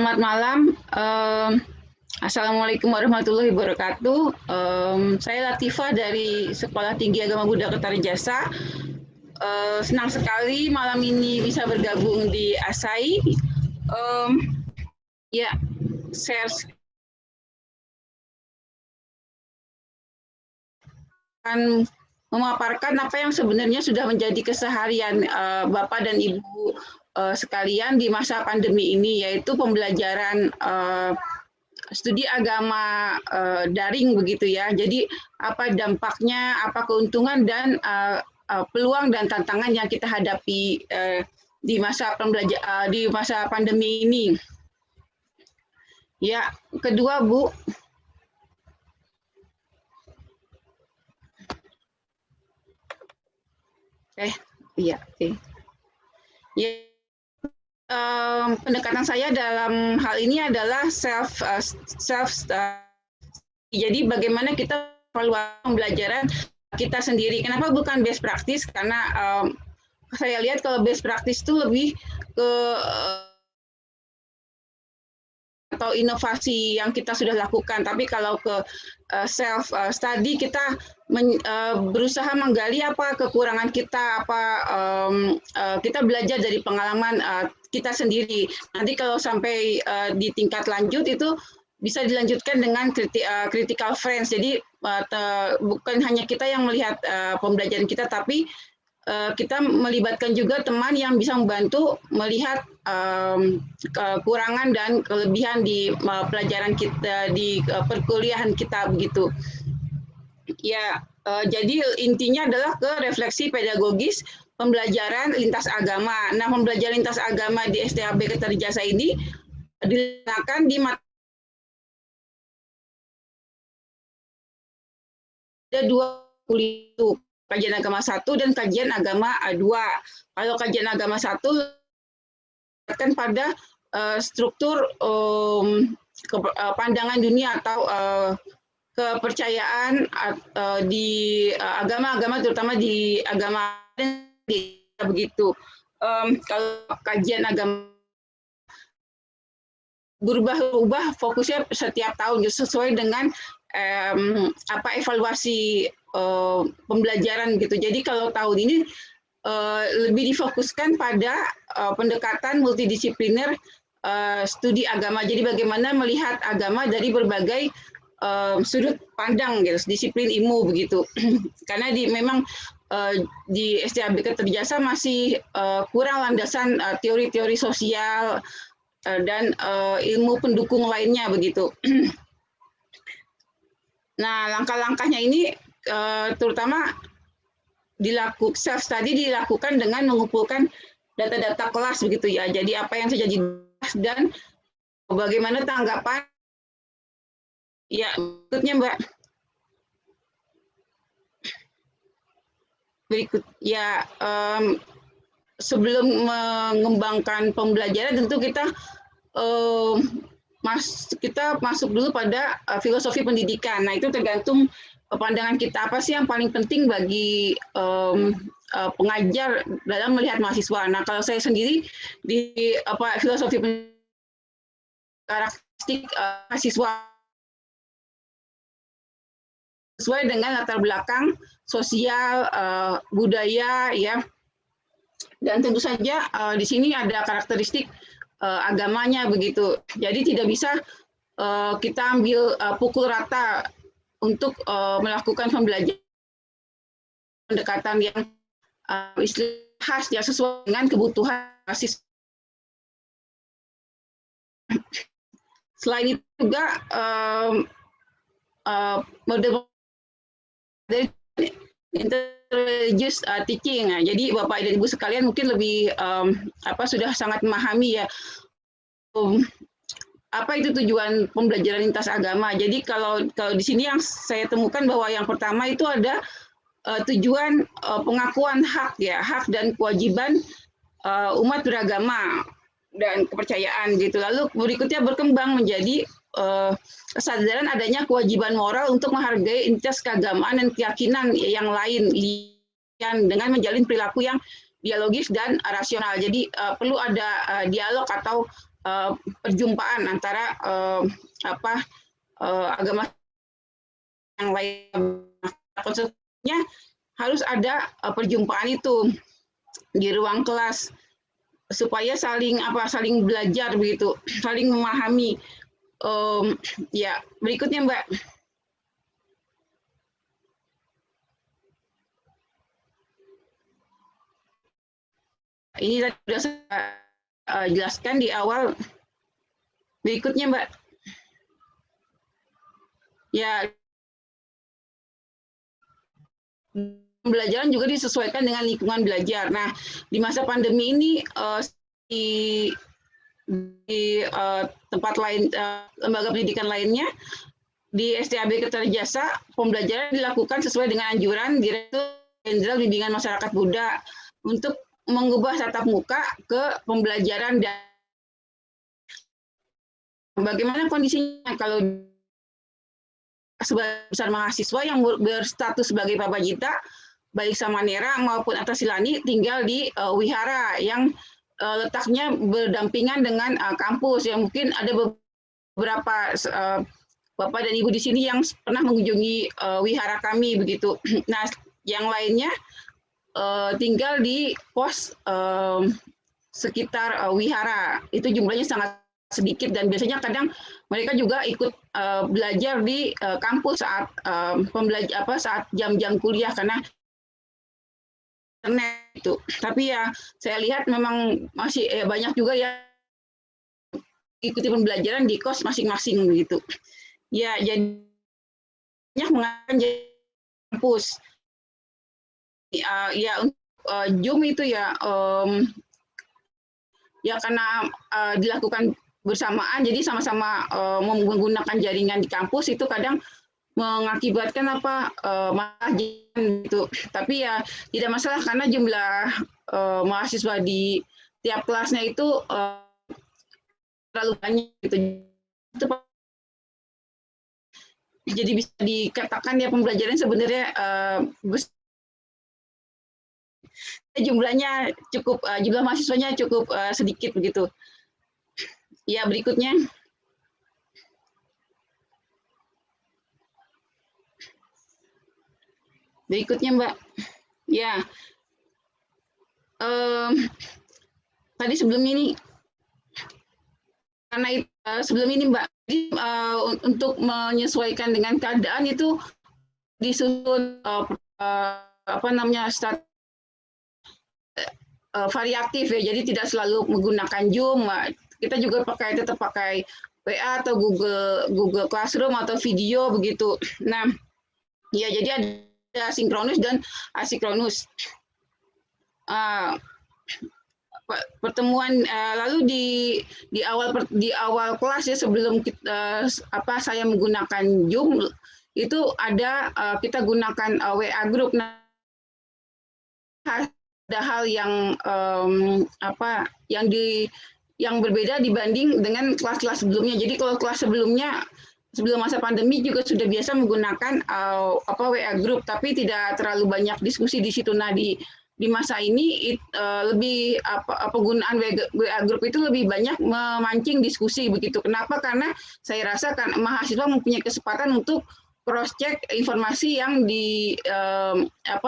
Selamat malam. Assalamualaikum warahmatullahi wabarakatuh. Saya Latifah dari Sekolah Tinggi Agama Buddha Kertajasa. Senang sekali malam ini bisa bergabung di ASAI. Ya, share akan memaparkan apa yang sebenarnya sudah menjadi keseharian Bapak dan Ibu sekalian di masa pandemi ini, yaitu pembelajaran studi agama daring begitu ya. Jadi apa dampaknya, apa keuntungan dan peluang dan tantangan yang kita hadapi di masa di masa pandemi ini. Ya, kedua Bu. Iya, oke. Ya, pendekatan saya dalam hal ini adalah self jadi bagaimana kita evaluasi pembelajaran kita sendiri. Kenapa bukan best practice? Karena saya lihat kalau best practice itu lebih ke atau inovasi yang kita sudah lakukan. Tapi kalau ke self study kita berusaha menggali apa kekurangan kita, apa kita belajar dari pengalaman kita sendiri. Nanti kalau sampai di tingkat lanjut itu bisa dilanjutkan dengan critical friends. Jadi bukan hanya kita yang melihat pembelajaran kita, tapi kita melibatkan juga teman yang bisa membantu melihat kekurangan dan kelebihan di pelajaran kita di perkuliahan kita begitu. Ya, jadi intinya adalah ke refleksi pedagogis pembelajaran lintas agama. Nah, pembelajaran lintas agama di STAB Kertajasa ini dilakukan di ada 2 kuliah, kajian agama 1 dan kajian agama 2. Kalau kajian agama 1 kan pada struktur pandangan dunia atau kepercayaan di agama-agama, terutama di agama begitu. Kalau kajian agama berubah-ubah fokusnya setiap tahun sesuai dengan evaluasi pembelajaran gitu. Jadi kalau tahun ini lebih difokuskan pada pendekatan multidisipliner studi agama. Jadi bagaimana melihat agama dari berbagai sudut pandang gitu, disiplin ilmu begitu. Karena memang di STAB Kertajasa masih kurang landasan teori-teori sosial dan ilmu pendukung lainnya begitu. Nah, langkah-langkahnya ini terutama self study dilakukan dengan mengumpulkan data-data kelas begitu ya. Jadi apa yang terjadi dan bagaimana tanggapan. Ya, berikutnya Mbak. Berikut ya, sebelum mengembangkan pembelajaran tentu kita masuk dulu pada filosofi pendidikan. Nah, itu tergantung pandangan kita, apa sih yang paling penting bagi pengajar dalam melihat mahasiswa. Nah, kalau saya sendiri di filosofi karakteristik mahasiswa sesuai dengan latar belakang sosial, budaya ya. Dan tentu saja di sini ada karakteristik agamanya begitu. Jadi tidak bisa kita ambil pukul rata untuk melakukan pembelajaran pendekatan yang khas ya, sesuai dengan kebutuhan mahasiswa. Selain itu juga model interreligious teaching. Nah, jadi Bapak dan Ibu sekalian mungkin lebih sudah sangat memahami ya apa itu tujuan pembelajaran lintas agama. Jadi kalau di sini yang saya temukan bahwa yang pertama itu ada tujuan pengakuan hak ya, hak dan kewajiban umat beragama dan kepercayaan gitu. Lalu berikutnya berkembang menjadi kesadaran adanya kewajiban moral untuk menghargai identitas keagamaan dan keyakinan yang lain dengan menjalin perilaku yang dialogis dan rasional. Jadi perlu ada dialog atau perjumpaan antara agama yang lain. Konsepnya harus ada perjumpaan itu di ruang kelas supaya saling belajar begitu, saling memahami. Ya, berikutnya Mbak. Ini tadi sudah saya jelaskan di awal. Berikutnya Mbak. Ya, pembelajaran juga disesuaikan dengan lingkungan belajar. Nah, di masa pandemi ini di tempat lain, lembaga pendidikan lainnya, di STAB Kertajasa, pembelajaran dilakukan sesuai dengan anjuran Direktur Jenderal Bimbingan Masyarakat Buddha untuk mengubah tatap muka ke pembelajaran. Dan bagaimana kondisinya kalau sebesar mahasiswa yang berstatus sebagai Papajita, baik Samanera maupun Atasilani, tinggal di wihara yang letaknya berdampingan dengan kampus, yang mungkin ada beberapa Bapak dan Ibu di sini yang pernah mengunjungi wihara kami begitu. Nah, yang lainnya tinggal di pos sekitar wihara. Itu jumlahnya sangat sedikit dan biasanya kadang mereka juga ikut belajar di kampus saat saat jam-jam kuliah karena internet itu. Tapi ya saya lihat memang masih banyak juga yang ikuti pembelajaran di kos masing-masing begitu. Ya, jadi banyak menggunakan kampus. Ya untuk Zoom itu ya karena dilakukan bersamaan, jadi sama-sama menggunakan jaringan di kampus itu kadang mengakibatkan malah gitu. Tapi ya tidak masalah karena jumlah mahasiswa di tiap kelasnya itu terlalu banyak gitu. Jadi bisa dikatakan ya pembelajaran sebenarnya jumlahnya cukup, jumlah mahasiswanya cukup sedikit begitu. Ya, berikutnya. Berikutnya Mbak. Ya, tadi sebelum ini, karena sebelum ini Mbak, jadi, untuk menyesuaikan dengan keadaan itu disusun variatif ya, jadi tidak selalu menggunakan Zoom. Kita juga tetap pakai WA atau Google Classroom atau video begitu. Nah, ya jadi ada sinkronus dan asinkronus. Pertemuan lalu di awal kelas ya, sebelum saya menggunakan Zoom itu ada kita gunakan WA group. Nah, ada hal yang yang berbeda dibanding dengan kelas-kelas sebelumnya. Jadi kalau kelas sebelumnya sebelum masa pandemi juga sudah biasa menggunakan WA group, tapi tidak terlalu banyak diskusi di situ. Nah, di masa ini lebih penggunaan WA group itu lebih banyak memancing diskusi begitu. Kenapa? Karena saya rasa kan mahasiswa mempunyai kesempatan untuk cross check informasi yang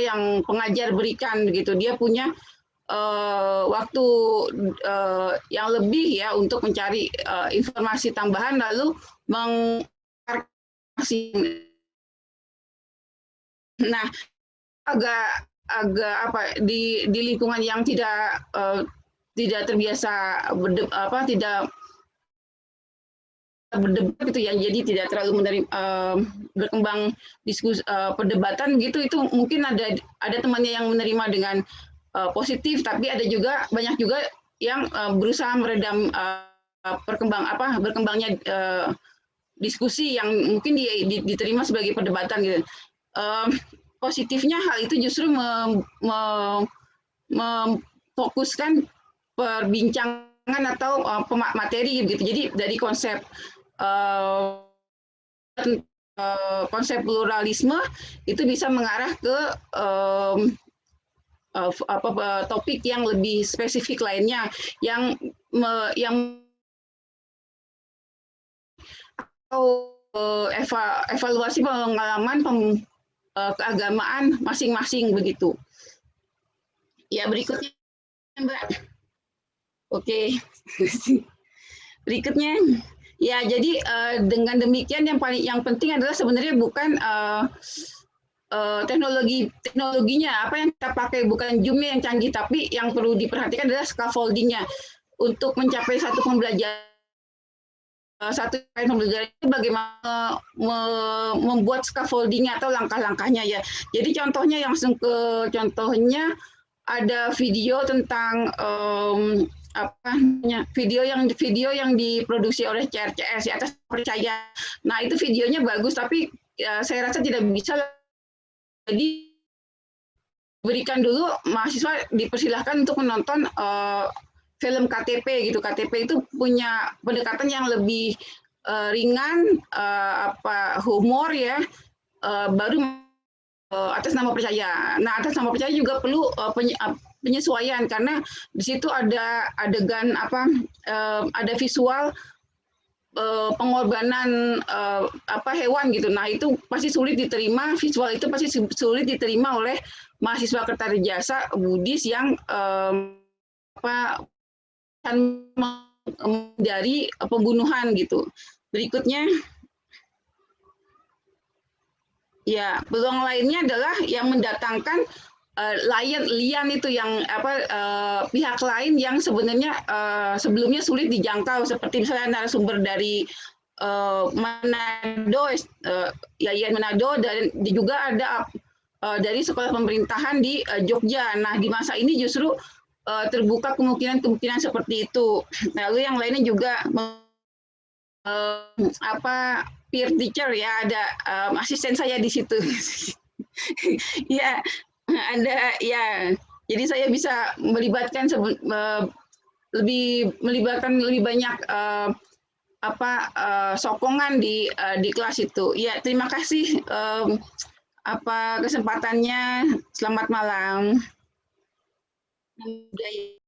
yang pengajar berikan begitu. Dia punya waktu yang lebih ya untuk mencari informasi tambahan lalu mengklarifikasi. Nah, agak di lingkungan yang tidak terbiasa tidak berdebat gitu ya, jadi tidak terlalu berkembang diskusi perdebatan gitu. Itu mungkin ada temannya yang menerima dengan positif, tapi ada juga banyak juga yang berusaha meredam berkembangnya diskusi yang mungkin diterima sebagai perdebatan gitu. Positifnya hal itu justru memfokuskan perbincangan atau materi gitu. Jadi dari konsep pluralisme itu bisa mengarah ke topik yang lebih spesifik lainnya yang atau evaluasi pengalaman keagamaan masing-masing begitu. Ya, berikutnya Mbak. Oke. Berikutnya. Ya, jadi dengan demikian yang penting adalah sebenarnya bukan teknologinya, apa yang kita pakai, bukan Zoom-nya yang canggih, tapi yang perlu diperhatikan adalah scaffolding-nya. Untuk mencapai satu pembelajaran itu bagaimana membuat scaffolding-nya atau langkah-langkahnya ya. Jadi contohnya langsung ke contohnya, ada video tentang video yang diproduksi oleh CRCS ya, atas percaya. Nah, itu videonya bagus, tapi ya, saya rasa tidak bisa. Jadi berikan dulu, mahasiswa dipersilahkan untuk menonton film KTP gitu. KTP itu punya pendekatan yang lebih ringan, humor ya, baru atas nama percaya. Nah, atas nama percaya juga perlu penyesuaian, karena di situ ada adegan ada visual pengorbanan hewan gitu. Nah, itu pasti sulit diterima, visual itu pasti sulit diterima oleh mahasiswa Kertajasa Buddhis yang dari pembunuhan gitu. Berikutnya. Ya, peluang lainnya adalah yang mendatangkan lian itu yang pihak lain yang sebenarnya sebelumnya sulit dijangkau, seperti misalnya narasumber dari Manado, Yayan Manado, dan juga ada dari sekolah pemerintahan di Jogja. Nah, di masa ini justru terbuka kemungkinan seperti itu. Lalu yang lainnya juga peer teacher ya, ada asisten saya di situ. Ya, ada ya. Jadi saya bisa melibatkan lebih banyak sokongan di kelas itu. Ya, terima kasih kesempatannya. Selamat malam.